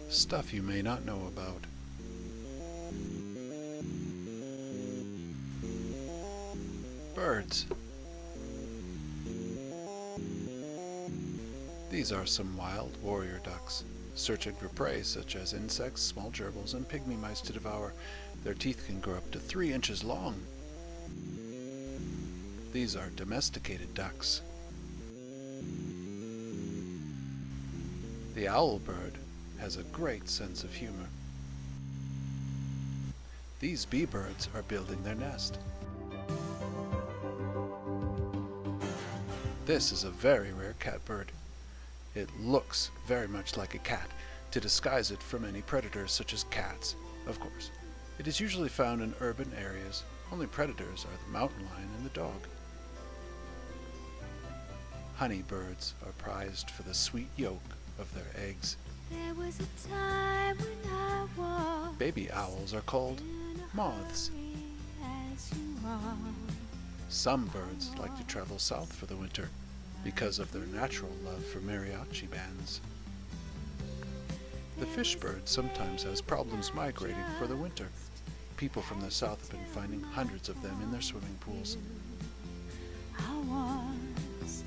Stuff you may not know about. Birds. These are some wild warrior ducks, searching for prey such as insects, small gerbils, and pygmy mice to devour. Their teeth can grow up to 3 inches long. These are domesticated ducks. The owl bird has a great sense of humor. These bee birds are building their nest. This is a very rare catbird. It looks very much like a cat to disguise it from any predators such as cats, of course. It is usually found in urban areas. Only predators are the mountain lion and the dog. Honey birds are prized for the sweet yolk of their eggs. There was a time when I walked Baby owls are called moths. as you are. Some birds like to travel south for the winter because of their natural love for mariachi bands. The fish bird sometimes has problems migrating for the winter. People from the south have been finding hundreds of them in their swimming pools. I was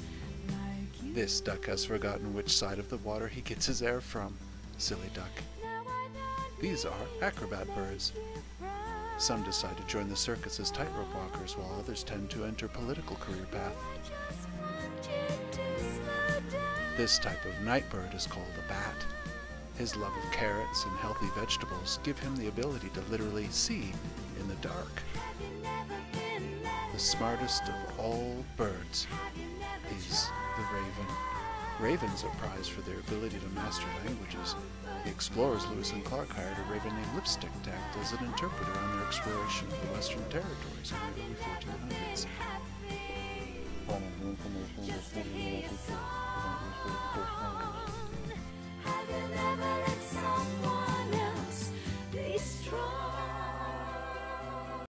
like you. This duck has forgotten which side of the water he gets his air from. Silly duck. Now I know These are acrobat birds. Some decide to join the circus as tightrope walkers, while others tend to enter political career path. I just want you to slow down. This type of night bird is called a bat. His love of carrots and healthy vegetables give him the ability to literally see in the dark. Have you never been left? The smartest of all birds Have you never is the raven. Ravens are prized for their ability to master languages. The explorers Lewis and Clark hired a raven named Lipstick to act as an interpreter on their exploration of the Western Territories in the early 1400s. happy? Just to hear your song.